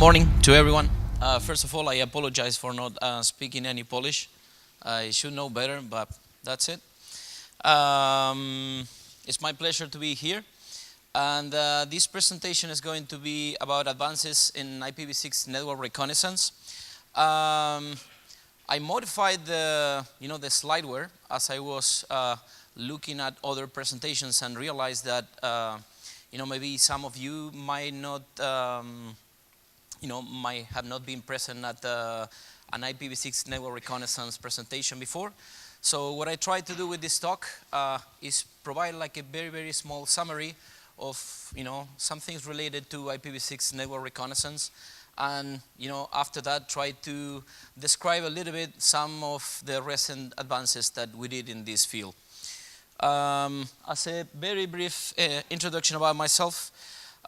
morning to everyone. First of all, I apologize for not speaking any Polish. I should know better, but that's it. It's my pleasure to be here. And this presentation is going to be about advances in IPv6 network reconnaissance. I modified the slideware as I was looking at other presentations and realized that maybe some of you might not might have not been present at an IPv6 network reconnaissance presentation before. So what I tried to do with this talk is provide like a very, very small summary of some things related to IPv6 network reconnaissance, and after that try to describe a little bit some of the recent advances that we did in this field. As a very brief introduction about myself,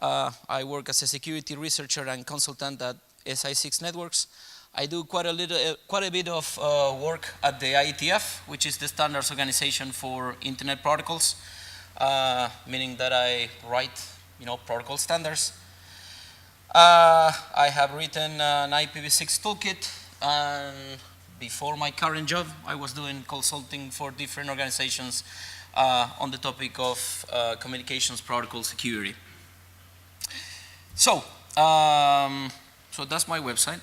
I work as a security researcher and consultant at SI6 Networks. I do quite a bit of work at the IETF, which is the standards organization for internet protocols, meaning that I write protocol standards. I have written an IPv6 toolkit, and before my current job, I was doing consulting for different organizations on the topic of communications protocol security. So that's my website.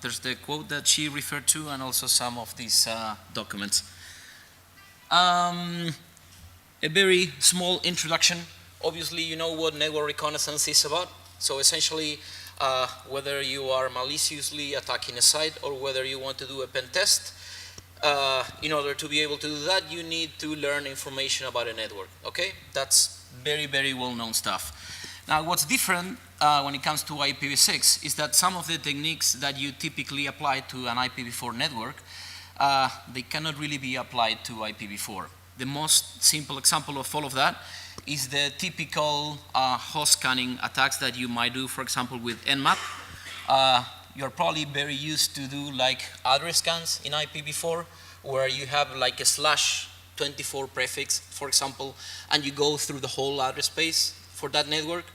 There's the quote that she referred to, and also some of these documents. A very small introduction. Obviously, you know what network reconnaissance is about. So essentially, whether you are maliciously attacking a site or whether you want to do a pen test, in order to be able to do that, you need to learn information about a network. Okay, that's very, very well-known stuff. Now, what's different when it comes to IPv6 is that some of the techniques that you typically apply to an IPv4 network, they cannot really be applied to IPv4. The most simple example of all of that is the typical host scanning attacks that you might do, for example, with Nmap. You're probably very used to do like address scans in IPv4, where you have like a /24 prefix, for example, and you go through the whole address space for that network.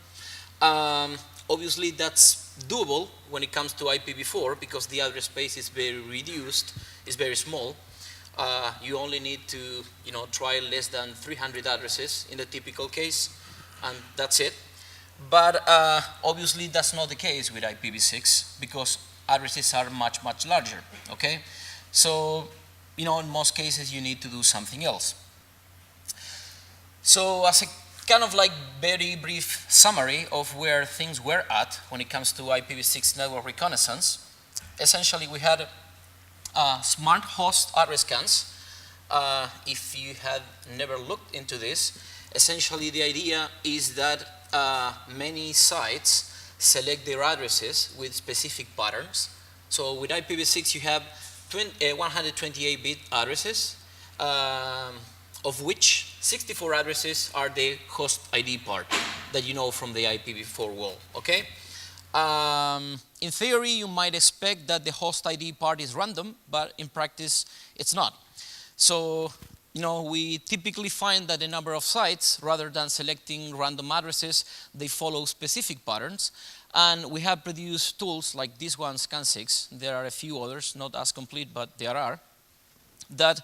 Obviously, that's doable when it comes to IPv4 because the address space is very reduced, is very small. You only need to try less than 300 addresses in the typical case, and that's it. But obviously, that's not the case with IPv6 because addresses are much, much larger. Okay, so in most cases, you need to do something else. So as a kind of like very brief summary of where things were at when it comes to IPv6 network reconnaissance, essentially we had smart host address scans. If you had never looked into this, essentially the idea is that many sites select their addresses with specific patterns. So with IPv6 you have 128-bit addresses, of which 64 addresses are the host ID part that you know from the IPv4 world, okay? In theory, you might expect that the host ID part is random, but in practice, it's not. So, we typically find that a number of sites, rather than selecting random addresses, they follow specific patterns. And we have produced tools like this one, Scan6. There are a few others, not as complete, but there are. That,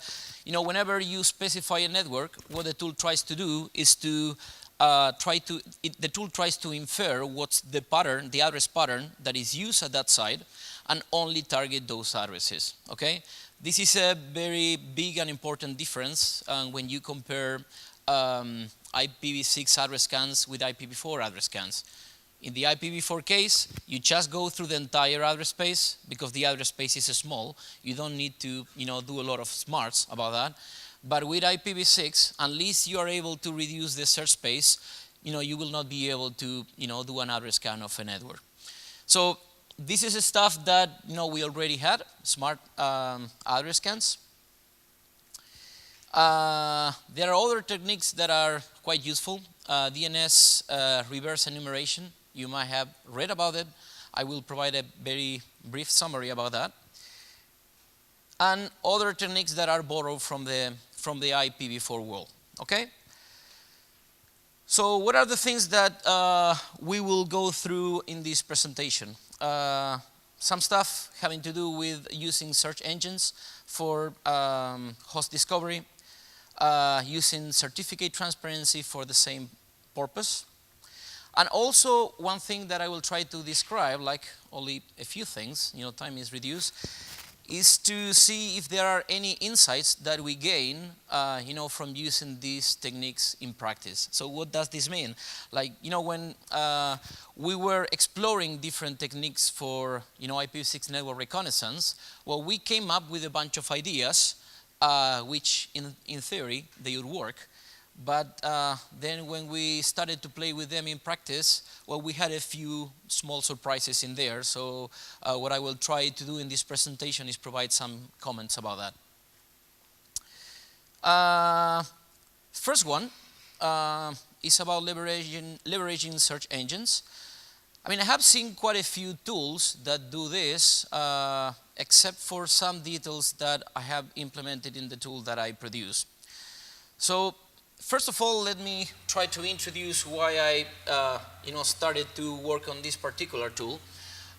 whenever you specify a network, what the tool tries to do is to the tool tries to infer what's the pattern, the address pattern that is used at that site, and only target those addresses. Okay, this is a very big and important difference when you compare IPv6 address scans with IPv4 address scans. In the IPv4 case, you just go through the entire address space because the address space is small. You don't need to, do a lot of smarts about that. But with IPv6, unless you are able to reduce the search space, you will not be able to, do an address scan of a network. So this is stuff that, we already had, smart address scans. There are other techniques that are quite useful. DNS reverse enumeration. You might have read about it. I will provide a very brief summary about that. And other techniques that are borrowed from the IPv4 world. Okay? So what are the things that we will go through in this presentation? some stuff having to do with using search engines for host discovery, using certificate transparency for the same purpose. And also one thing that I will try to describe, like only a few things, time is reduced, is to see if there are any insights that we gain, from using these techniques in practice. So what does this mean? Like, when we were exploring different techniques for, IPv6 network reconnaissance, well, we came up with a bunch of ideas, which in theory, they would work. But then when we started to play with them in practice, well, we had a few small surprises in there. So what I will try to do in this presentation is provide some comments about that. First one is about leveraging search engines. I have seen quite a few tools that do this, except for some details that I have implemented in the tool that I produce. So first of all, let me try to introduce why I started to work on this particular tool.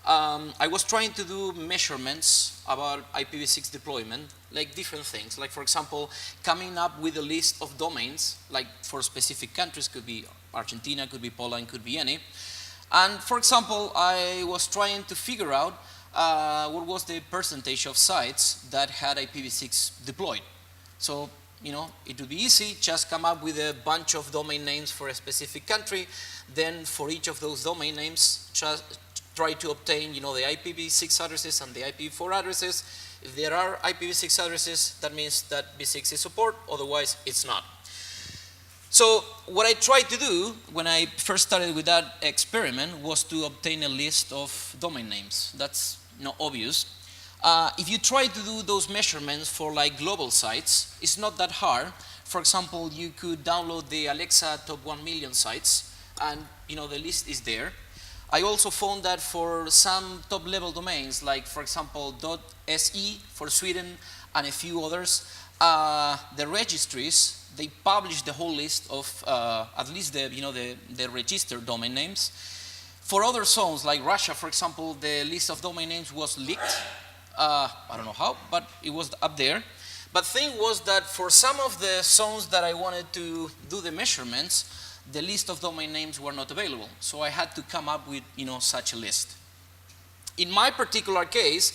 I was trying to do measurements about IPv6 deployment, like different things. Like, for example, coming up with a list of domains, like for specific countries, could be Argentina, could be Poland, could be any. And for example, I was trying to figure out what was the percentage of sites that had IPv6 deployed. So, it would be easy, just come up with a bunch of domain names for a specific country, then for each of those domain names, just try to obtain, the IPv6 addresses and the IPv4 addresses. If there are IPv6 addresses, that means that v6 is support, otherwise it's not. So what I tried to do when I first started with that experiment was to obtain a list of domain names. That's obvious. If you try to do those measurements for like global sites, it's not that hard. For example, you could download the Alexa top 1 million sites, and the list is there. I also found that for some top level domains, like for example .se for Sweden and a few others, the registries, they publish the whole list of at least the registered domain names. For other zones like Russia, for example, the list of domain names was leaked. I don't know how, but it was up there. But thing was that for some of the zones that I wanted to do the measurements, the list of domain names were not available. So I had to come up with such a list. In my particular case,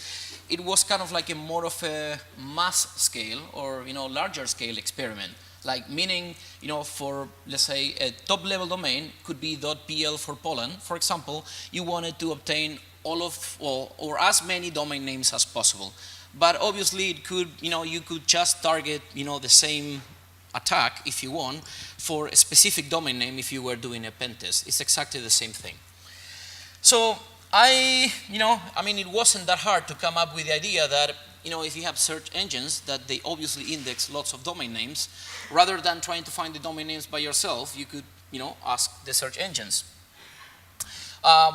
it was kind of like a more of a mass scale or larger scale experiment. Like meaning, for let's say a top level domain could be .pl for Poland. For example, you wanted to obtain all of or as many domain names as possible. But obviously it could, you could just target, the same attack if you want for a specific domain name if you were doing a pen test. It's exactly the same thing. So it wasn't that hard to come up with the idea that, if you have search engines that they obviously index lots of domain names, rather than trying to find the domain names by yourself, you could, ask the search engines.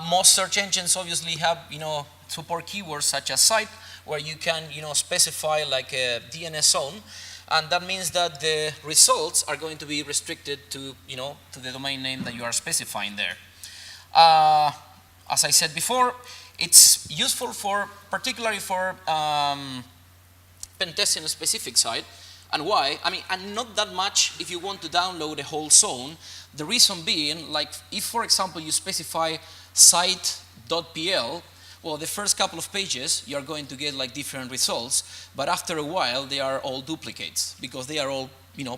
Most search engines obviously have, support keywords such as site, where you can, specify like a DNS zone, and that means that the results are going to be restricted to, to the domain name that you are specifying there. As I said before, it's useful particularly for pen testing a specific site. And why? And not that much if you want to download a whole zone. The reason being, like, if, for example, you specify site.pl, well, the first couple of pages, you're going to get, like, different results. But after a while, they are all duplicates because they are all,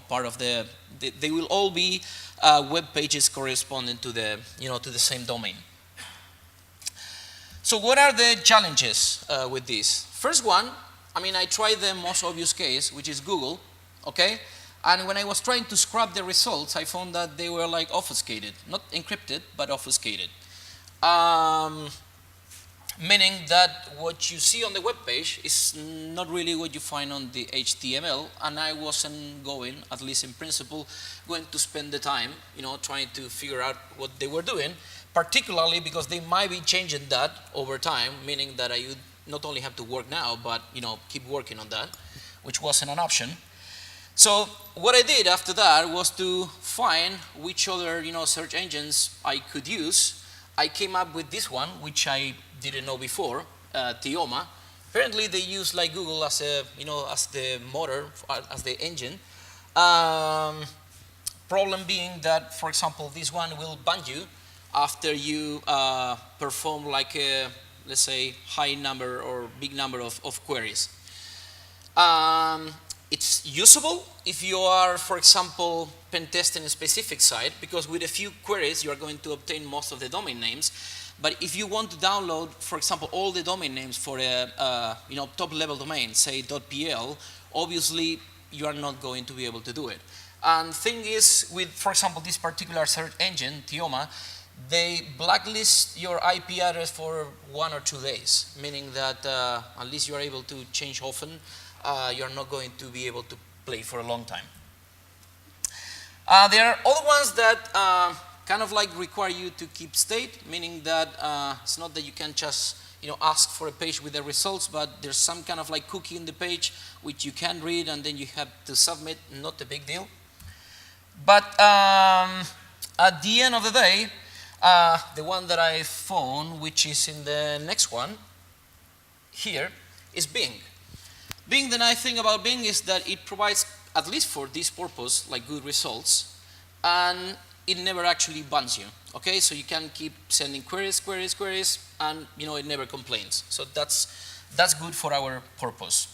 part of they will all be web pages corresponding to the, to the same domain. So what are the challenges with this? First one, I tried the most obvious case, which is Google, okay? And when I was trying to scrub the results, I found that they were like obfuscated. Not encrypted, but obfuscated. Meaning that what you see on the web page is not really what you find on the HTML, and I wasn't going, at least in principle, going to spend the time, trying to figure out what they were doing, particularly because they might be changing that over time, meaning that I would not only have to work now, but keep working on that, which wasn't an option. So what I did after that was to find which other search engines I could use. I came up with this one, which I didn't know before, Tioma. Apparently, they use like Google as a, as the motor, as the engine. Problem being that, for example, this one will ban you after you perform like a, let's say, high number or big number of queries. It's usable if you are, for example, pen testing a specific site, because with a few queries you are going to obtain most of the domain names. But if you want to download, for example, all the domain names for a top-level domain, say .pl, obviously you are not going to be able to do it. And thing is, with, for example, this particular search engine, Tioma, they blacklist your IP address for 1 or 2 days, meaning that unless you are able to change often, you are not going to be able to play for a long time. There are other ones that kind of like require you to keep state, meaning that it's not that you can just ask for a page with the results, but there's some kind of like cookie in the page which you can read and then you have to submit. Not a big deal. But at the end of the day, the one that I found, which is in the next one here, is Bing. Bing, the nice thing about Bing is that it provides, at least for this purpose, like good results, and it never actually bans you. Okay, so you can keep sending queries, and it never complains. So that's good for our purpose.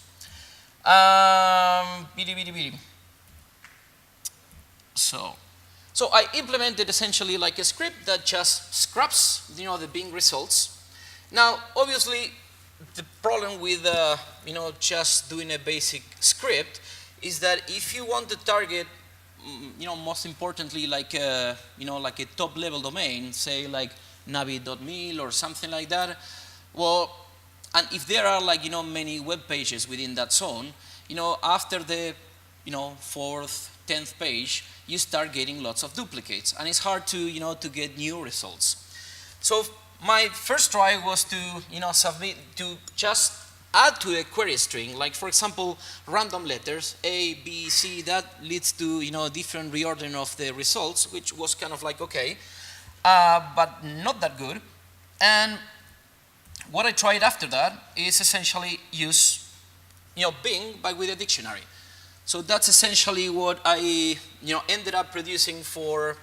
So I implemented essentially like a script that just scraps the Bing results. Now, obviously, the problem with just doing a basic script is that if you want to target, most importantly, like a top-level domain, say like navi.mil or something like that, well, and if there are like many web pages within that zone, after the 4th, 10th page, you start getting lots of duplicates, and it's hard to to get new results. So my first try was to to just add to a query string, like for example random letters A, B, C, that leads to different reordering of the results, which was kind of like okay, but not that good. And what I tried after that is essentially use Bing but with a dictionary. So that's essentially what I ended up producing for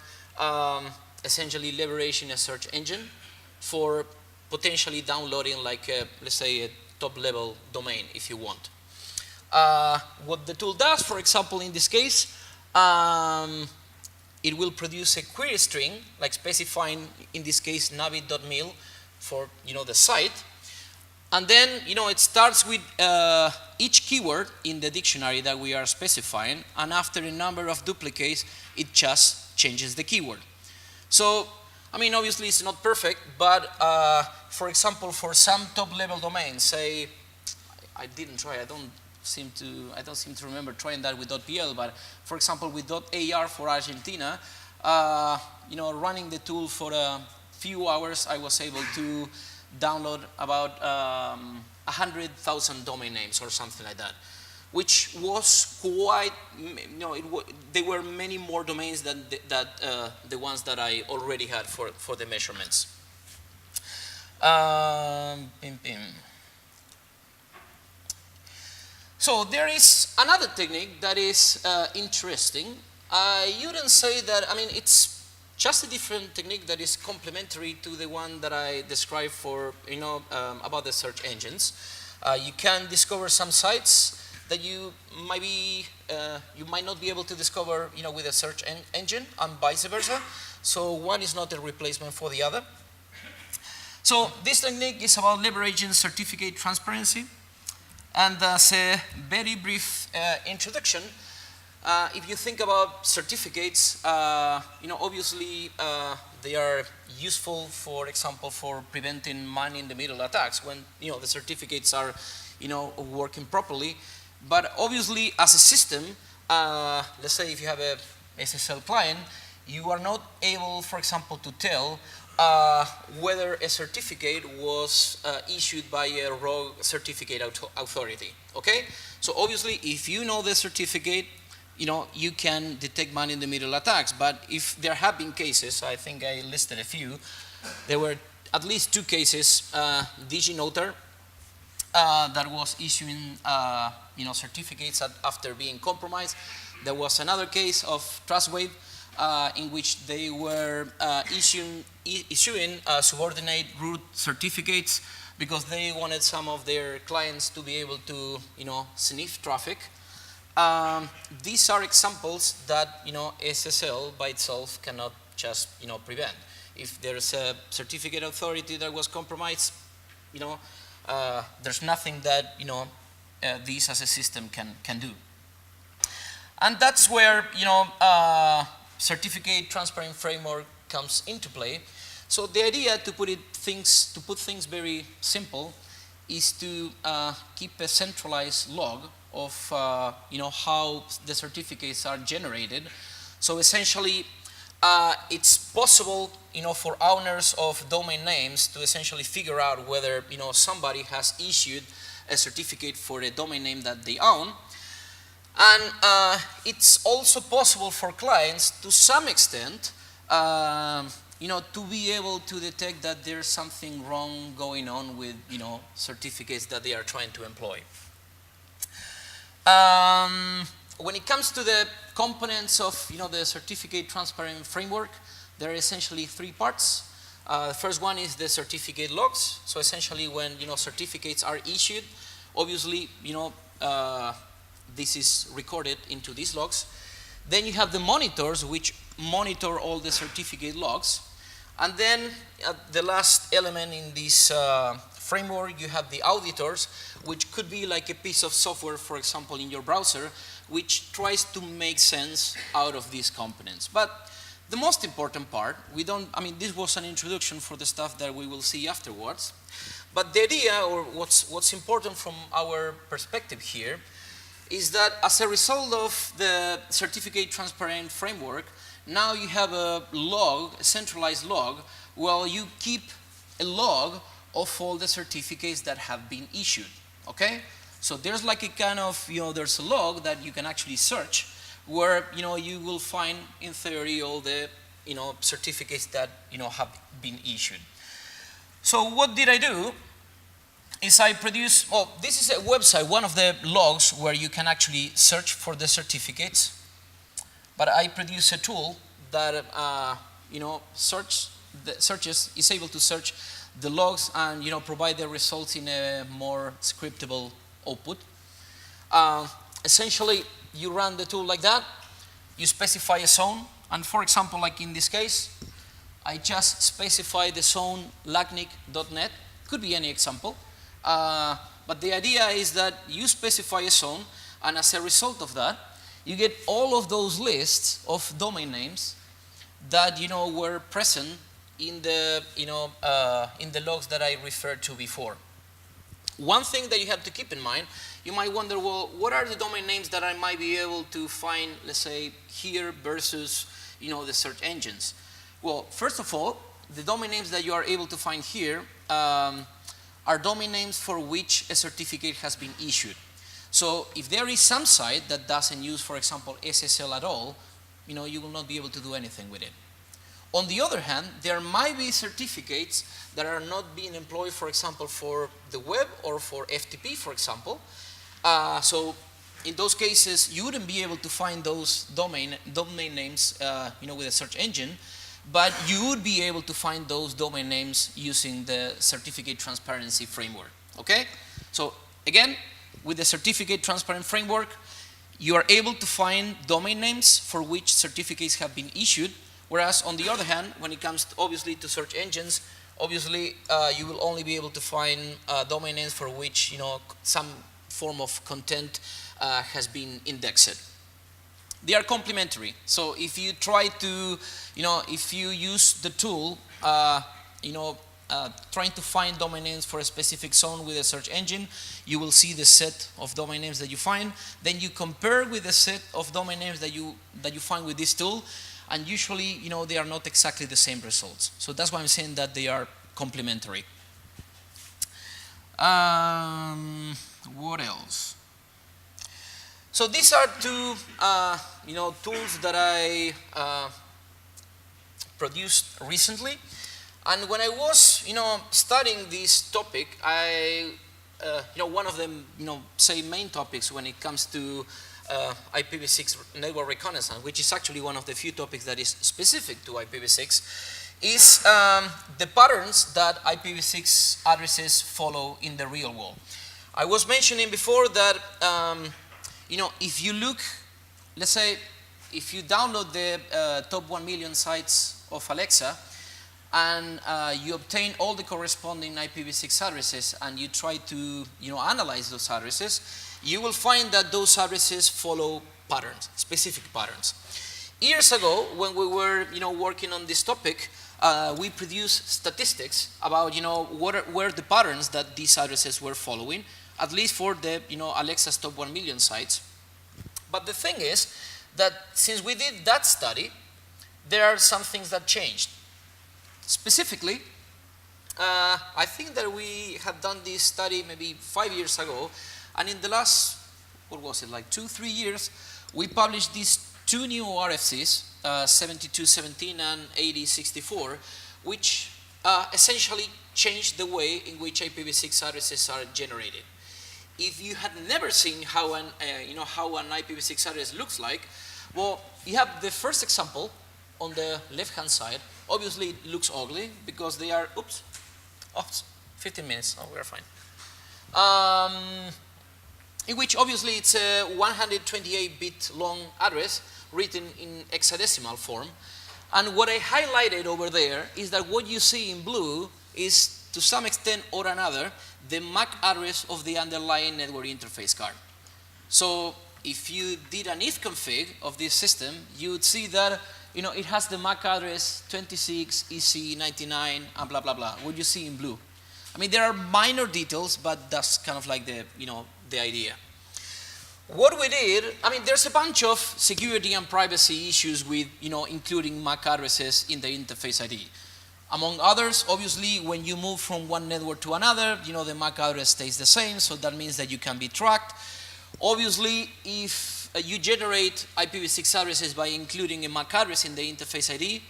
essentially leveraging a search engine for potentially downloading like let's say a top-level domain if you want. What the tool does, for example, in this case, it will produce a query string, like specifying in this case navi.mil for the site, and then it starts with each keyword in the dictionary that we are specifying, and after a number of duplicates, it just changes the keyword. So I mean, obviously it's not perfect, but for example, for some top-level domains, say, I didn't try. I don't seem to remember trying that with .pl. But for example, with .ar for Argentina, running the tool for a few hours, I was able to download about 100,000 domain names or something like that, which was quite, there were many more domains than the ones that I already had for the measurements. So there is another technique that is interesting. I wouldn't say that, I mean, it's just a different technique that is complementary to the one that I described for, about the search engines. You can discover some sites that you might not be able to discover, with a search engine, and vice versa. So one is not a replacement for the other. So this technique is about leveraging certificate transparency. And as a very brief introduction, if you think about certificates, obviously they are useful, for example, for preventing man-in-the-middle attacks when the certificates are working properly. But obviously, as a system, let's say if you have a SSL client, you are not able, for example, to tell whether a certificate was issued by a rogue certificate authority. Okay? So obviously, if you know the certificate, you can detect man-in-the-middle attacks. But if there have been cases, I think I listed a few, there were at least 2 cases, DigiNotar, that was issuing certificates after being compromised. There was another case of Trustwave in which they were issuing subordinate root certificates because they wanted some of their clients to be able to sniff traffic. These are examples that SSL by itself cannot just prevent. If there's a certificate authority that was compromised, there's nothing that this as a system can do. And that's where certificate transparent framework comes into play. So the idea to put things very simple is to keep a centralized log of how the certificates are generated. So essentially, it's possible for owners of domain names to essentially figure out whether somebody has issued a certificate for a domain name that they own. And it's also possible for clients to some extent to be able to detect that there's something wrong going on with certificates that they are trying to employ. When it comes to the components of the certificate transparent framework, there are essentially 3 parts. The first one is the certificate logs. So essentially, when certificates are issued, obviously this is recorded into these logs. Then you have the monitors, which monitor all the certificate logs. And then the last element in this framework, you have the auditors, which could be like a piece of software, for example, in your browser, which tries to make sense out of these components. But the most important part, this was an introduction for the stuff that we will see afterwards. But the idea, or what's important from our perspective here, is that as a result of the certificate transparent framework, now you have a log, a centralized log, where you keep a log of all the certificates that have been issued, okay? So there's like a kind of, there's a log that you can actually search where, you will find, in theory, all the, certificates that, have been issued. So what did I do? Is I produce, this is a website, one of the logs where you can actually search for the certificates. But I produce a tool that, is able to search the logs and, provide the results in a more scriptable output. Essentially, you run the tool like that. You specify a zone. And for example, like in this case, I just specify the zone lacnic.net. Could be any example. But the idea is that you specify a zone, and as a result of that, you get all of those lists of domain names that were present in the in the logs that I referred to before. One thing that you have to keep in mind, you might wonder, well, what are the domain names that I might be able to find, let's say, here versus the search engines? Well, first of all, the domain names that you are able to find here are domain names for which a certificate has been issued. So if there is some site that doesn't use, for example, SSL at all, you will not be able to do anything with it. On the other hand, there might be certificates that are not being employed, for example, for the web or for FTP, for example. So in those cases, you wouldn't be able to find those domain names, with a search engine, but you would be able to find those domain names using the certificate transparency framework, okay? So again, with the certificate transparent framework, you are able to find domain names for which certificates have been issued, whereas on the other hand, when it comes obviously to search engines, obviously you will only be able to find domain names for which some form of content has been indexed. They are complementary. So if you try to, if you use the tool, trying to find domain names for a specific zone with a search engine, you will see the set of domain names that you find. Then you compare with the set of domain names that you find with this tool, and usually, they are not exactly the same results. So that's why I'm saying that they are complementary. What else? So these are 2, tools that I produced recently. And when I was, studying this topic, one of the, say, main topics when it comes to IPv6 network reconnaissance, which is actually one of the few topics that is specific to IPv6, is the patterns that IPv6 addresses follow in the real world. I was mentioning before that, if you look, let's say, if you download the top 1 million sites of Alexa, and you obtain all the corresponding IPv6 addresses, and you try to, analyze those addresses, you will find that those addresses follow patterns, specific patterns. Years ago, when we were, working on this topic, we produced statistics about, what were the patterns that these addresses were following, at least for the, Alexa's top 1 million sites. But the thing is that since we did that study, there are some things that changed. Specifically, I think that we had done this study maybe 5 years ago, and in the last, what was it, like 2-3 years, we published these 2 new RFCs, 7217 and 8064, which essentially changed the way in which IPv6 addresses are generated. If you had never seen how an IPv6 address looks like, well, you have the first example on the left-hand side. Obviously, it looks ugly because they are, 15 minutes, oh, we're fine. In which obviously it's a 128-bit long address written in hexadecimal form. And what I highlighted over there is that what you see in blue is, to some extent or another, the MAC address of the underlying network interface card. So if you did an if-config of this system, you would see that it has the MAC address 26, EC99, and blah, blah, blah, what you see in blue. I mean, there are minor details, but that's kind of like the, the idea. What we did, there's a bunch of security and privacy issues with, including MAC addresses in the interface ID. Among others, obviously, when you move from one network to another, the MAC address stays the same, so that means that you can be tracked. Obviously, if you generate IPv6 addresses by including a MAC address in the interface ID,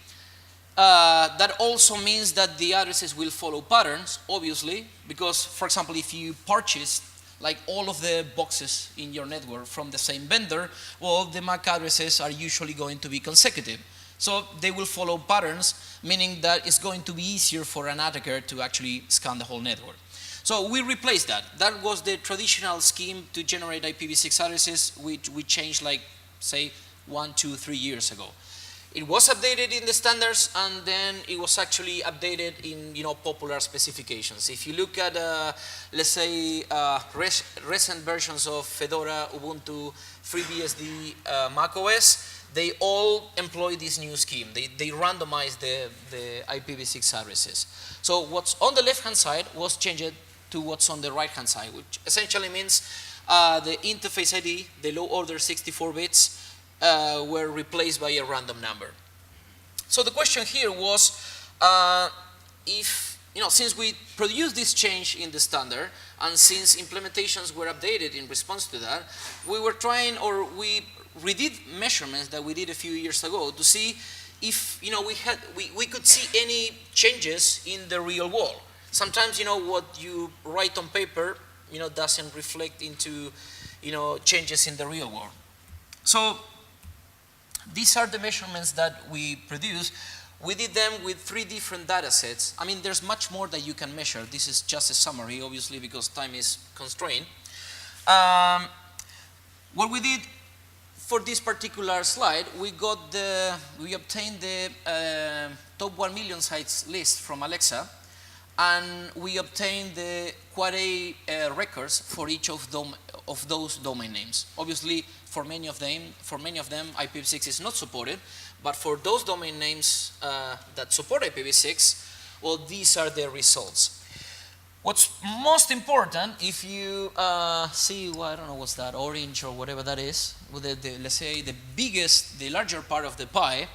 that also means that the addresses will follow patterns, obviously, because, for example, if you purchase like all of the boxes in your network from the same vendor, well, the MAC addresses are usually going to be consecutive. So they will follow patterns, meaning that it's going to be easier for an attacker to actually scan the whole network. So we replaced that. That was the traditional scheme to generate IPv6 addresses, which we changed like, say, 1, 2, 3 years ago. It was updated in the standards, and then it was actually updated in popular specifications. If you look at, let's say, recent versions of Fedora, Ubuntu, FreeBSD, macOS, they all employ this new scheme. They randomize the IPv6 addresses. So what's on the left-hand side was changed to what's on the right-hand side, which essentially means the interface ID, the low order 64 bits, were replaced by a random number. So the question here was, if, since we produced this change in the standard, and since implementations were updated in response to that, we were trying, or we redid measurements that we did a few years ago to see if, we could see any changes in the real world. Sometimes, what you write on paper, doesn't reflect into, changes in the real world. So these are the measurements that we produced. We did them with 3 different data sets. There's much more that you can measure. This is just a summary, obviously, because time is constrained. What we did for this particular slide, we obtained the top 1 million sites list from Alexa, and we obtained the Quad A records for each of those domain names. Obviously, for many of them, IPv6 is not supported, but for those domain names that support IPv6, well, these are the results. What's most important, if you see, well, I don't know what's that, orange or whatever that is, with let's say the larger part of the pie,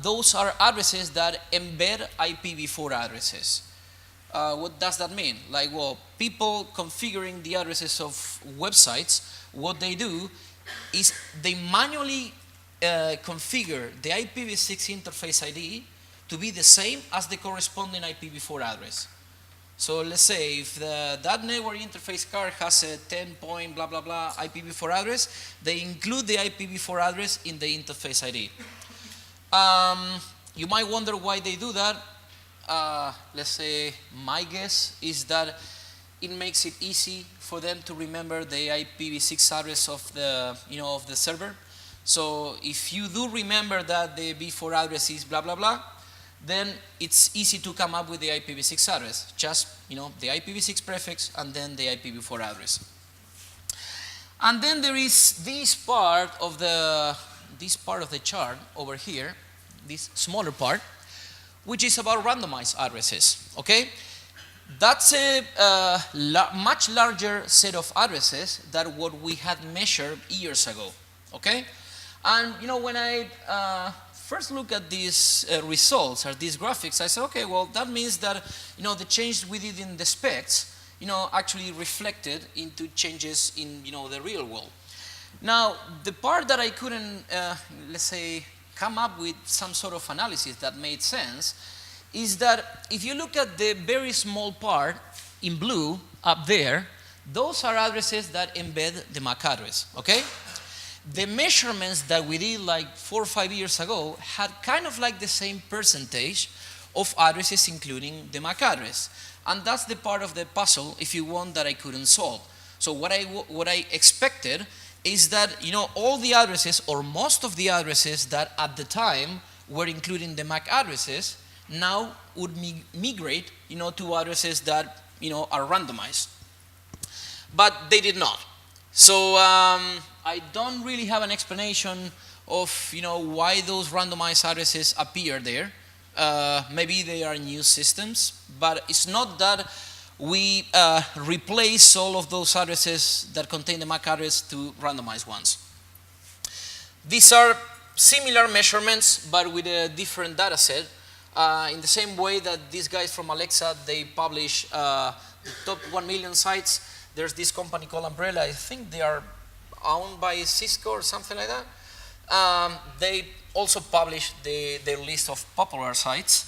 those are addresses that embed IPv4 addresses. What does that mean? Like, well, people configuring the addresses of websites, what they do is they manually configure the IPv6 interface ID to be the same as the corresponding IPv4 address. So let's say if that network interface card has a 10 point blah blah blah IPv4 address, they include the IPv4 address in the interface ID. You might wonder why they do that. Let's say my guess is that it makes it easy for them to remember the IPv6 address of the of the server. So if you do remember that the v4 address is blah blah blah, then it's easy to come up with the IPv6 address. Just the IPv6 prefix and then the IPv4 address. And then there is this part of the chart over here, this smaller part, which is about randomized addresses. Okay, that's a much larger set of addresses than what we had measured years ago. Okay, and when I first look at these results or these graphics, I say, okay, well, that means that the change we did in the specs, actually reflected into changes in the real world. Now, the part that I couldn't, let's say, come up with some sort of analysis that made sense is that if you look at the very small part in blue up there, those are addresses that embed the MAC address. Okay. The measurements that we did like 4 or 5 years ago had kind of like the same percentage of addresses including the MAC address. And that's the part of the puzzle, if you want, that I couldn't solve. So what I expected is that all the addresses or most of the addresses that at the time were including the MAC addresses now would migrate to addresses that are randomized. But they did not. So I don't really have an explanation of why those randomized addresses appear there. Maybe they are new systems, but it's not that we replace all of those addresses that contain the MAC address to randomized ones. These are similar measurements, but with a different data set. In the same way that these guys from Alexa, they publish the top 1 million sites. There's this company called Umbrella. I think they are owned by Cisco or something like that. They also publish their list of popular sites.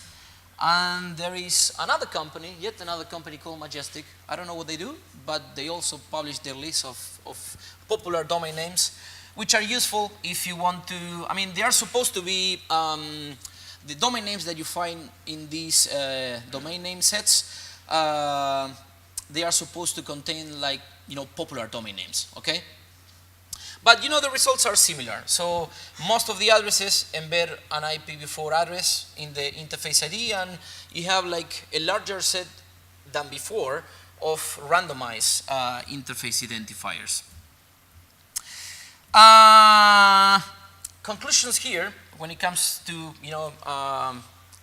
And there is another company, yet another company called Majestic. I don't know what they do, but they also publish their list of popular domain names, which are useful if you want to, they are supposed to be the domain names that you find in these domain name sets. They are supposed to contain like popular domain names, okay? But the results are similar. So most of the addresses embed an IPv4 address in the interface ID, and you have like a larger set than before of randomized interface identifiers. Conclusions here when it comes to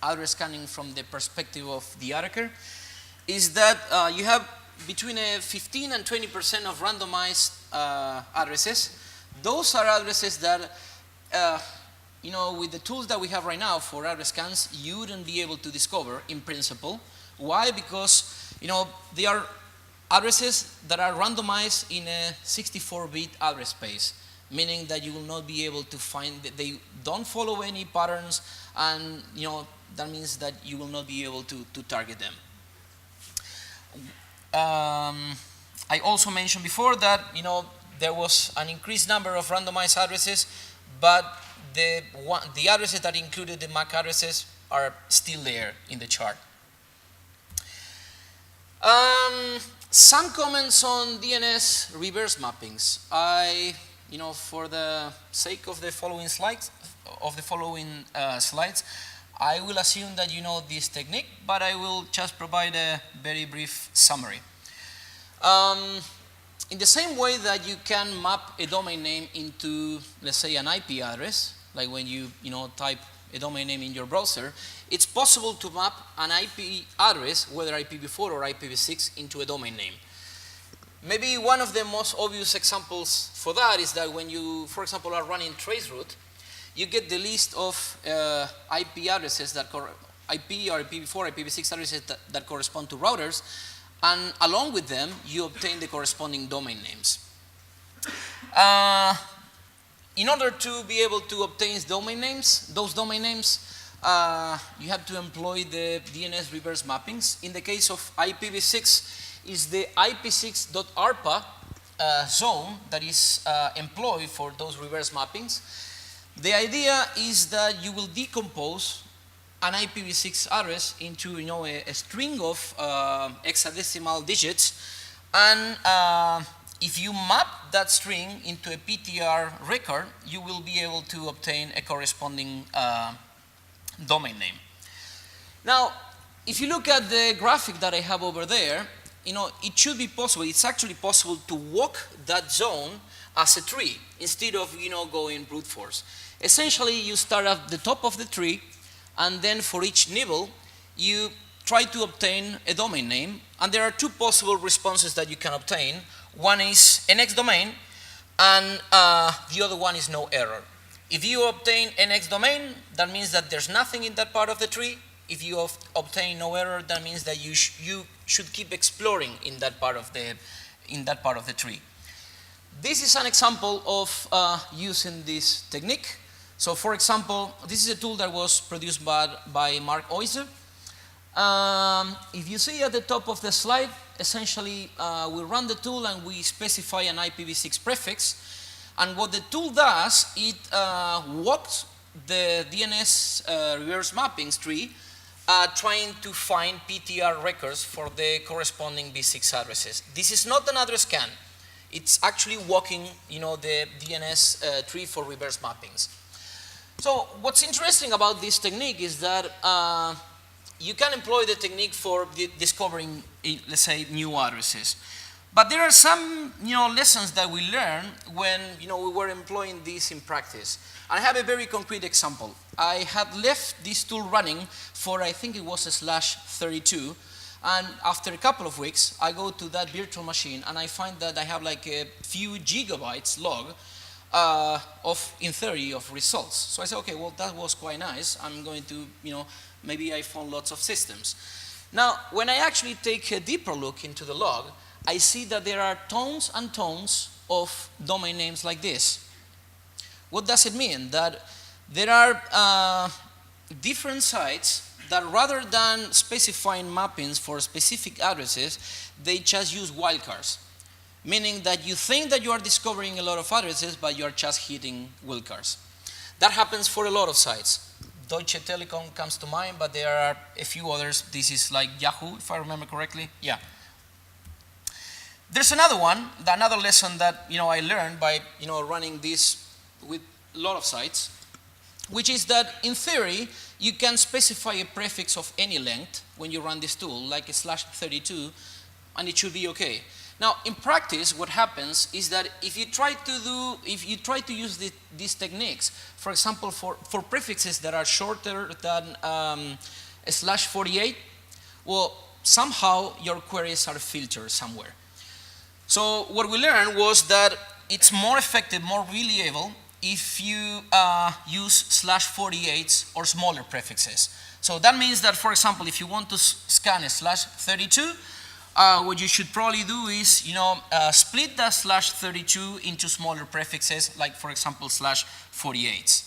address scanning from the perspective of the attacker is that you have between 15 and 20% of randomized addresses. Those are addresses that, with the tools that we have right now for address scans, you wouldn't be able to discover in principle. Why? Because, they are addresses that are randomized in a 64-bit address space, meaning that you will not be able to find, they don't follow any patterns, and, that means that you will not be able to target them. I also mentioned before that, there was an increased number of randomized addresses, but the addresses that included the MAC addresses are still there in the chart. Some comments on DNS reverse mappings. For the sake of the following slides, I will assume that you know this technique, but I will just provide a very brief summary. In the same way that you can map a domain name into, let's say, an IP address, like when you type a domain name in your browser, it's possible to map an IP address, whether IPv4 or IPv6, into a domain name. Maybe one of the most obvious examples for that is that when you, for example, are running traceroute, you get the list of IP addresses that IP or IPv4, IPv6 addresses that correspond to routers, and along with them, you obtain the corresponding domain names. In order to be able to obtain those domain names, you have to employ the DNS reverse mappings. In the case of IPv6, is the IP6.ARPA zone that is employed for those reverse mappings. The idea is that you will decompose an IPv6 address into a string of hexadecimal digits, and if you map that string into a PTR record, you will be able to obtain a corresponding domain name. Now, if you look at the graphic that I have over there, it should be possible, it's actually possible to walk that zone as a tree instead of going brute force. Essentially, you start at the top of the tree, and then for each nibble, you try to obtain a domain name, and there are two possible responses that you can obtain. One is NX domain, and the other one is no error. If you obtain NX domain, that means that there's nothing in that part of the tree. If you obtain no error, that means that you should keep exploring in that part of the tree. This is an example of using this technique. So, for example, this is a tool that was produced by Mark Oyser. If you see at the top of the slide, essentially we run the tool and we specify an IPv6 prefix. And what the tool does, it walks the DNS reverse mappings tree trying to find PTR records for the corresponding v6 addresses. This is not an address scan. It's actually walking the DNS tree for reverse mappings. So what's interesting about this technique is that you can employ the technique for discovering, let's say, new addresses. But there are some lessons that we learned when we were employing this in practice. I have a very concrete example. I had left this tool running for, I think it was a /32, and after a couple of weeks, I go to that virtual machine and I find that I have like a few gigabytes log in theory of results. So I say, okay, well, that was quite nice. I'm going to, maybe I found lots of systems. Now, when I actually take a deeper look into the log, I see that there are tons and tons of domain names like this. What does it mean? That there are different sites that rather than specifying mappings for specific addresses, they just use wildcards. Meaning that you think that you are discovering a lot of addresses, but you are just hitting wildcards. That happens for a lot of sites. Deutsche Telekom comes to mind, but there are a few others. This is like Yahoo, if I remember correctly. Yeah. There's another one, another lesson that I learned by running this with a lot of sites, which is that in theory you can specify a prefix of any length when you run this tool, like a /32, and it should be okay. Now, in practice, what happens is that if you try to use these techniques, for example, for prefixes that are shorter than a /48, well, somehow your queries are filtered somewhere. So what we learned was that it's more effective, more reliable if you use /48s or smaller prefixes. So that means that, for example, if you want to scan a /32, what you should probably do is, split that /32 into smaller prefixes, like, for example, /48s.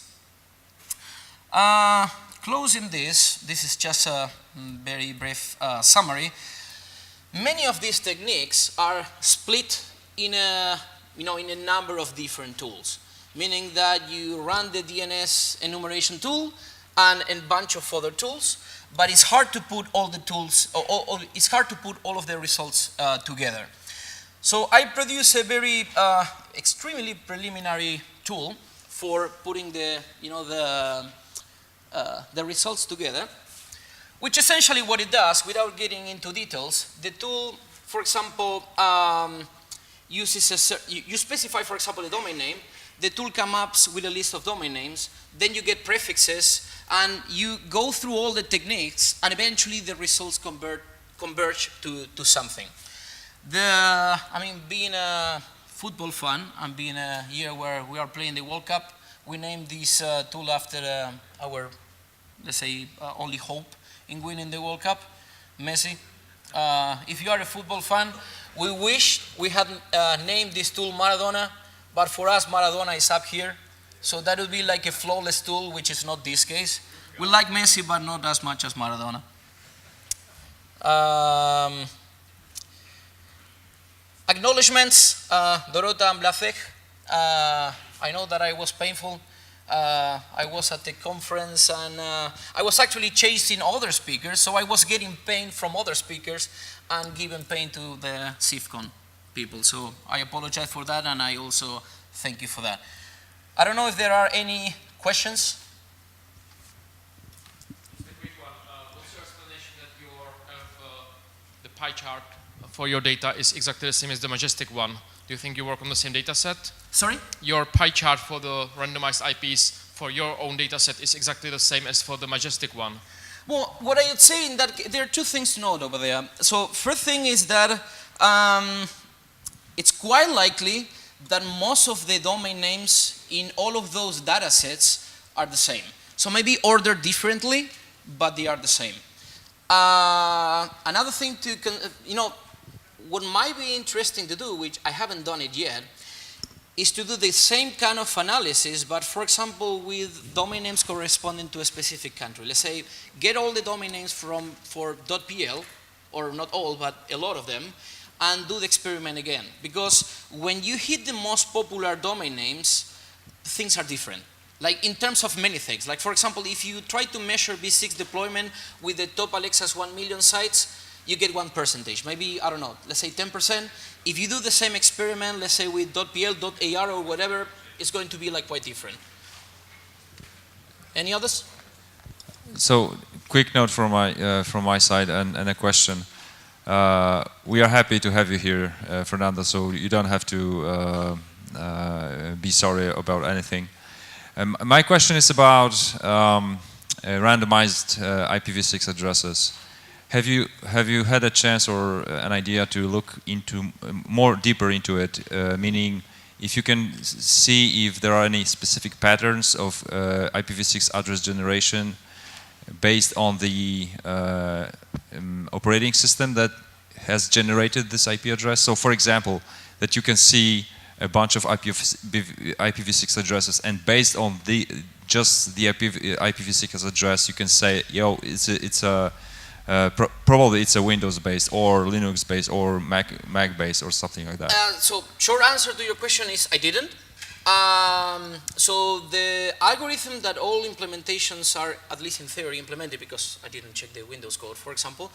Closing this is just a very brief summary. Many of these techniques are split in a number of different tools, meaning that you run the DNS enumeration tool and a bunch of other tools, but it's hard to put all the tools, it's hard to put all of the results together. So I produce a very extremely preliminary tool for putting the results together, which essentially what it does, without getting into details, the tool, for example, uses you specify, for example, a domain name. The tool comes up with a list of domain names. Then you get prefixes, and you go through all the techniques, and eventually the results converge to something. Being a football fan and being a year where we are playing the World Cup, we named this tool after our, let's say, only hope in winning the World Cup, Messi. If you are a football fan, we wish we had named this tool Maradona, but for us, Maradona is up here. So that would be like a flawless tool, which is not this case. We like Messi, but not as much as Maradona. Acknowledgements, Dorota and Blacek. I know that I was painful. I was at the conference and I was actually chasing other speakers, so I was getting pain from other speakers and giving pain to the f-kʒn people. So I apologize for that, and I also thank you for that. I don't know if there are any questions. Just a quick one. What's your explanation that the pie chart for your data is exactly the same as the Majestic one? Do you think you work on the same data set? Sorry? Your pie chart for the randomized IPs for your own data set is exactly the same as for the Majestic one. Well, what I would say in that, there are two things to note over there. So first thing is that it's quite likely that most of the domain names in all of those data sets are the same. So maybe ordered differently, but they are the same. Another thing to, what might be interesting to do, which I haven't done it yet, is to do the same kind of analysis, but for example, with domain names corresponding to a specific country. Let's say, get all the domain names for .pl, or not all, but a lot of them, and do the experiment again. Because when you hit the most popular domain names, things are different. Like in terms of many things. Like for example, if you try to measure v6 deployment with the top Alexa's 1 million sites, you get 1%, maybe, I don't know, let's say 10%. If you do the same experiment, let's say with .pl, .ar or whatever, it's going to be like quite different. Any others? So, quick note from my side and a question. We are happy to have you here, Fernando, so you don't have to be sorry about anything. My question is about randomized IPv6 addresses. Have you had a chance or an idea to look into more deeper into it? Meaning, if you can see if there are any specific patterns of IPv6 address generation based on the operating system that has generated this IP address. So, for example, that you can see a bunch of IPv6 addresses, and based on just the IPv6 address, you can say, yo, probably it's a Windows-based or Linux-based or Mac-based or something like that. So, short answer to your question is I didn't. So the algorithm that all implementations are, at least in theory, implemented, because I didn't check the Windows code, for example,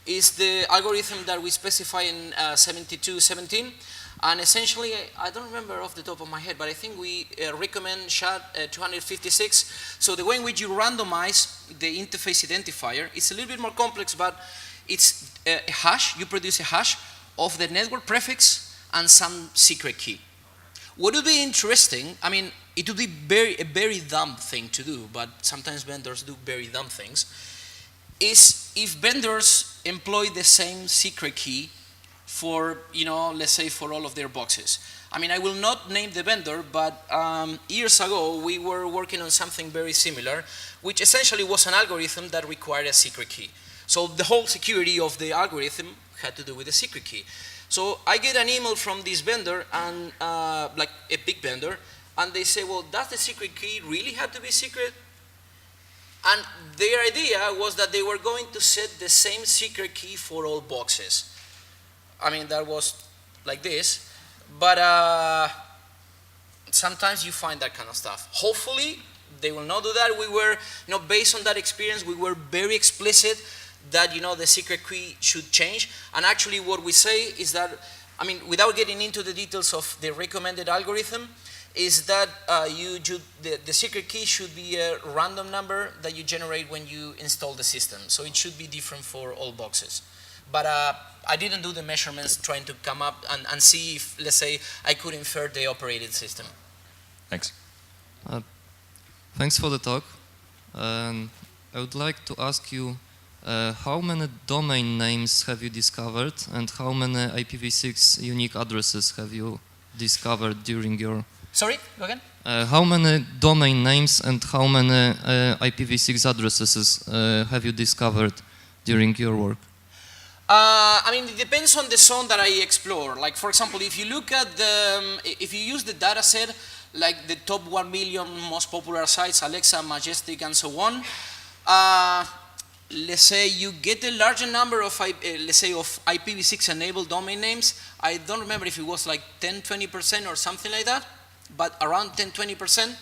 is the algorithm that we specify in 7217. And essentially, I don't remember off the top of my head, but I think we recommend SHA-256. So the way in which you randomize the interface identifier, it's a little bit more complex, but it's a hash. You produce a hash of the network prefix and some secret key. What would be interesting, I mean, it would be a very dumb thing to do, but sometimes vendors do very dumb things, is if vendors employ the same secret key for, let's say for all of their boxes. I mean, I will not name the vendor, but years ago we were working on something very similar, which essentially was an algorithm that required a secret key. So the whole security of the algorithm had to do with the secret key. So I get an email from this vendor, and like a big vendor, and they say, well, does the secret key really have to be secret? And their idea was that they were going to set the same secret key for all boxes. I mean, that was like this, but sometimes you find that kind of stuff. Hopefully, they will not do that. We were, based on that experience, we were very explicit that, the secret key should change. And actually what we say is that, I mean, without getting into the details of the recommended algorithm, is that the secret key should be a random number that you generate when you install the system. So it should be different for all boxes. But I didn't do the measurements trying to come up and see if, let's say, I could infer the operating system. Thanks. Thanks for the talk. I would like to ask you, how many domain names have you discovered, and how many IPv6 unique addresses have you discovered during your... Sorry, go again? How many domain names and how many IPv6 addresses have you discovered during your work? I mean, it depends on the zone that I explore. Like, for example, if you look at if you use the data set, like the top 1 million most popular sites, Alexa, Majestic, and so on, Let's say you get a larger number of, let's say, of IPv6 enabled domain names. I don't remember if it was like 10-20% or something like that, but around 10-20%.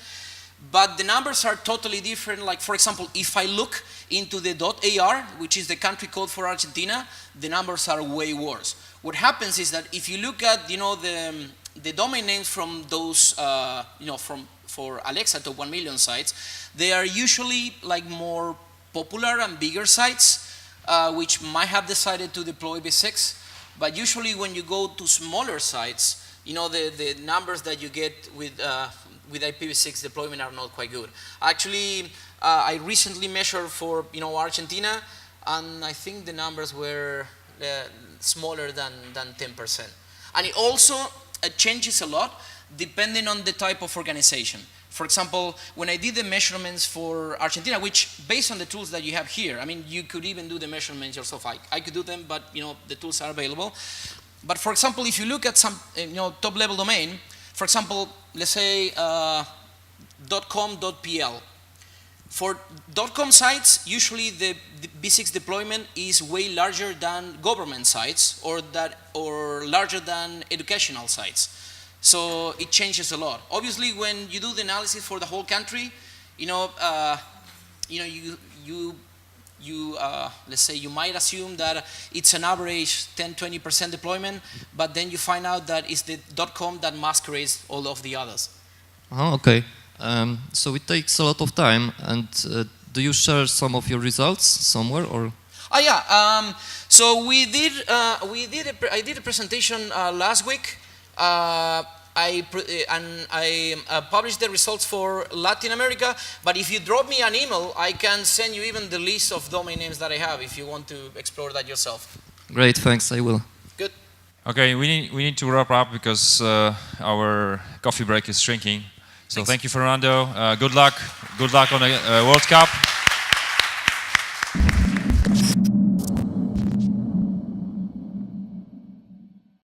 But the numbers are totally different. Like, for example, if I look into the .ar, which is the country code for Argentina, the numbers are way worse. What happens is that if you look at, the domain names from those, for Alexa top 1 million sites, they are usually like more popular and bigger sites, which might have decided to deploy IPv6. But usually when you go to smaller sites, the numbers that you get with IPv6 deployment are not quite good. Actually, I recently measured for Argentina, and I think the numbers were smaller than 10%. And it also changes a lot depending on the type of organization. For example, when I did the measurements for Argentina, which based on the tools that you have here, I mean, you could even do the measurements yourself. I could do them, but the tools are available. But for example, if you look at some top-level domain, for example, let's say .com.pl. For .com sites, usually the B6 deployment is way larger than government sites or larger than educational sites. So it changes a lot. Obviously, when you do the analysis for the whole country, let's say you might assume that it's an average 10-20% deployment, but then you find out that it's the .com that masquerades all of the others. Oh, okay. So it takes a lot of time, and do you share some of your results somewhere, or? Oh yeah. So I did a presentation last week. I published the results for Latin America, but if you drop me an email, I can send you even the list of domain names that I have if you want to explore that yourself. Great, thanks, I will. Good. Okay, we need to wrap up because our coffee break is shrinking. So Thanks. thank you, Fernando. Good luck on the World Cup.